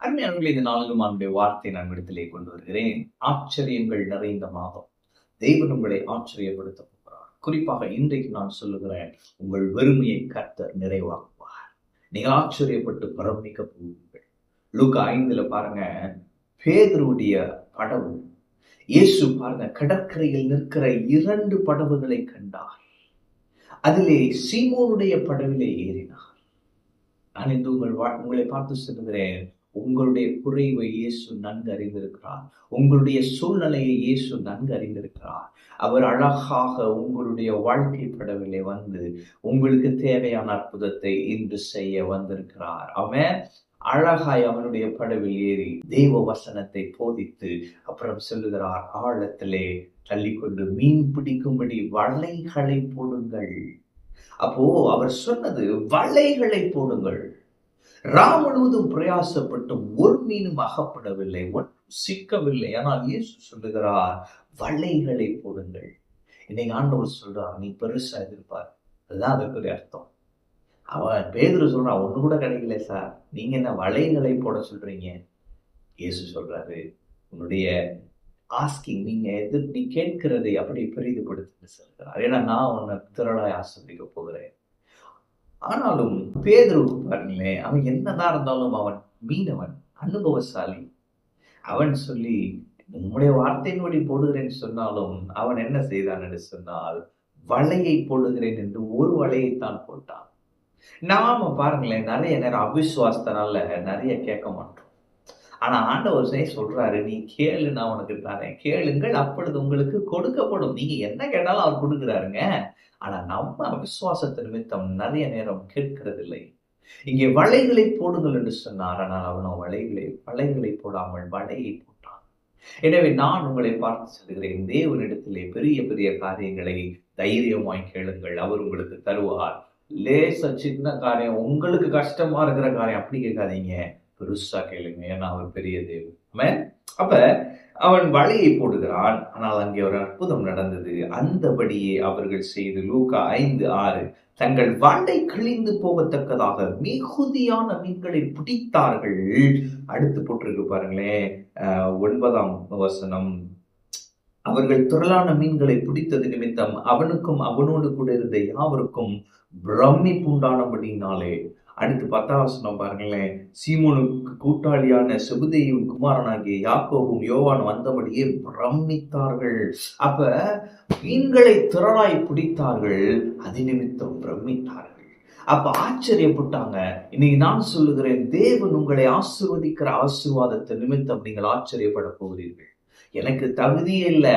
அருமையானவர்களே, இந்த நாளிலும் அவனுடைய வார்த்தை நான் இடத்திலே கொண்டு வருகிறேன். ஆச்சரியங்கள் நிறைந்த மாதம். தேவன் உங்களை ஆச்சரியப்படுத்த போகிறார். குறிப்பாக இன்றைக்கு நான் சொல்லுகிறேன், உங்கள் வெறுமையை கர்த்தர் நிறைவாக்குவார். நீங்கள் ஆச்சரியப்பட்டு பிரமிக்க போவீர்கள். லூக்கா 5 பாருங்க, பேதுருவுடைய படவு. இயேசு பாருங்க, கடற்கரையில் நிற்கிற 2 படவுகளை கண்டார். அதிலே சீமோனுடைய படவிலே ஏறினார். நான் இன்று உங்களை பார்த்து சொல்லுகிறேன், உங்களுடைய குறைவை இயேசு நன்கு அறிந்திருக்கிறார். உங்களுடைய சூழ்நிலையை இயேசு நன்கு அறிந்திருக்கிறார். அவர் அழகாக உங்களுடைய வாழ்க்கை படவிலே வந்து உங்களுக்கு தேவையான அற்புதத்தை இன்று செய்ய வந்திருக்கிறார். அவன் அழகாய் அவனுடைய படவில் ஏறி தேவ வசனத்தை போதித்து அப்புறம் சொல்லுகிறார், ஆழத்திலே தள்ளிக்கொண்டு மீன் பிடிக்கும்படி வலைகளை போடுங்கள். அப்போ அவர் சொன்னது, வலைகளை போடுங்கள். முழுவதும் பிரயாசப்பட்டும் ஒரு மீனும் அகப்படவில்லை, ஒன்றும் சிக்கவில்லை. ஆனால் இயேசு சொல்லுகிறார், வலைகளை போடுங்கள். இன்னைக்கு ஆண்டவர் சொல்றார், நீ பெருசா எதிர்பார். அதுதான் அதுக்குரிய அர்த்தம். அவன் பேதுரு சொல்றான், ஒண்ணு கூட கிடைக்கல சார், நீங்க என்ன வலைகளை போட சொல்றீங்க? இயேசு சொல்றாரு, உன்னுடைய ஆஸ்கிங், நீ கேட்கிறதை அப்படி பெரிதுபடுத்தி சொல்கிறார். ஏன்னா நான் உன்னை திரளாய் ஆசிர்வதிக்க போகிறேன். ஆனாலும் பேதுரு பாருங்களேன், அவன் என்னதான் இருந்தாலும் அவன் மீனவன், அனுபவசாலி. அவன் சொல்லி உங்களுடைய வார்த்தையின்படி போடுகிறேன் சொன்னாலும் அவன் என்ன செய்தான் என்று சொன்னால், வலையை போடுகிறேன் என்று ஒரு வலையைத்தான் போட்டான். நாம பாருங்களேன், நிறைய நேரம் அவிசுவாசத்தினால நிறைய கேட்க மாட்டோம். ஆனா ஆண்டவர் சொல்றாரு, நீ கேளு, நான் உனக்கு தரேன். கேளுங்கள், அப்பொழுது உங்களுக்கு கொடுக்கப்படும். நீங்க என்ன கேட்டாலும் அவர் கொடுக்குறாருங்க. ஆனா நம்ம விசுவாசத்து நிமித்தம் நிறைய நேரம் கேட்கிறதில்லை. இங்கே வலைகளை போடுங்கள் என்று சொன்னார். ஆனால் அவனோ வலைகளை போடாமல் வலையை போட்டான். எனவே நான் உங்களை பார்த்து சொல்கிறேன், தேவனிடத்திலே பெரிய பெரிய காரியங்களை தைரியமாய் கேளுங்கள், அவர் உங்களுக்கு தருவார். லேச சின்ன காரியம், உங்களுக்கு கஷ்டமா இருக்கிற காரியம் அப்படி கேட்காதீங்க, பெருசா கேளுங்க. ஏன்னா அவர் பெரிய தேவன். அப்ப அவன் வலையை போடுகிறான். ஆனால் அங்கே ஒரு அற்புதம் நடந்தது. அந்தபடியே அவர்கள் செய்து, லூக்கா 5:6, தங்கள் வலை கிழிந்து போகத்தக்கதாக மிகுதியான மீன்களை பிடித்தார்கள். அடுத்து போட்டிருக்கு பாருங்களேன், 9ஆம் வசனம், அவர்கள் திரளான மீன்களை பிடித்தது நிமித்தம் அவனுக்கும் அவனோடு கூட இருந்த யாவருக்கும் பிரமிப்புண்டானபடினாலே. அடுத்து 10ஆம் வசனம் பாருங்களேன், சீமோனுக்கு கூட்டாளியான செபதேயுவின் குமாரனாகிய யாக்கோபும் யோவான் வந்தபடியே பிரமித்தார்கள். அப்ப மீன்களை திரளாய் பிடித்தார்கள், அது நிமித்தம் பிரமித்தார்கள். அப்ப ஆச்சரியப்பட்டாங்க. இன்னைக்கு நான் சொல்லுகிறேன், தேவன் உங்களை ஆசீர்வதிக்கிற ஆசீர்வாதத்தை நிமித்தம் நீங்கள் ஆச்சரியப்பட போகிறீர்கள். எனக்கு தகுதியே இல்லை,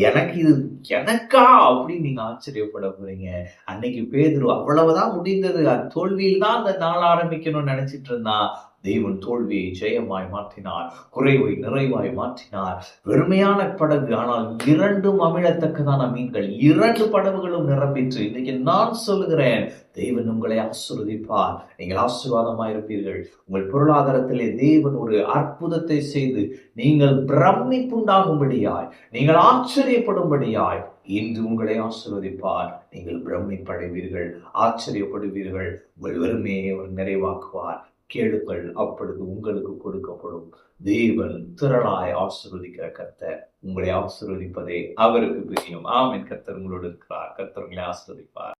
எனக்கு இது எனக்கா அப்படின்னு நீங்க ஆச்சரியப்பட போறீங்க. அன்னைக்கு பேதுரு அவ்வளவுதான் முடிந்தது, தோல்வியில் தான் அந்த நாள் ஆரம்பிக்கணும்னு நினைச்சிட்டு இருந்தான். தேவன் தோல்வியை ஜெயமாய் மாற்றினார், குறைவை நிறைவாய் மாற்றினார். வெறுமையான படகு, ஆனால் 2 அமிழத்தக்கதான மீன்கள், 2 படகுகளும் நிரம்பிற்று. இன்னைக்கு நான் சொல்லுகிறேன், தேவன் உங்களை ஆசீர்வதிப்பார். நீங்கள் ஆசீர்வாதமாய் இருப்பீர்கள். உங்கள் பொருளாதாரத்திலே தேவன் ஒரு அற்புதத்தை செய்து நீங்கள் பிரமிப்புண்டாகும்படியாய், நீங்கள் ஆச்சரியப்படும்படியாய் இன்று உங்களை ஆசீர்வதிப்பார். நீங்கள் பிரமிப்படைவீர்கள், ஆச்சரியப்படுவீர்கள். உங்கள் வெறுமையை அவர் நிறைவாக்குவார். கேளுங்கள், அப்பொழுது உங்களுக்கு கொடுக்கப்படும். தேவன் திரளாய் ஆசீர்வதிக்கிற கர்த்தர். உங்களை ஆசீர்வதிப்பதே அவருக்கு பிரியம். ஆமென். கர்த்தர் உங்களோடு இருக்கிறார். கர்த்தர் உங்களை ஆசீர்வதிப்பார்.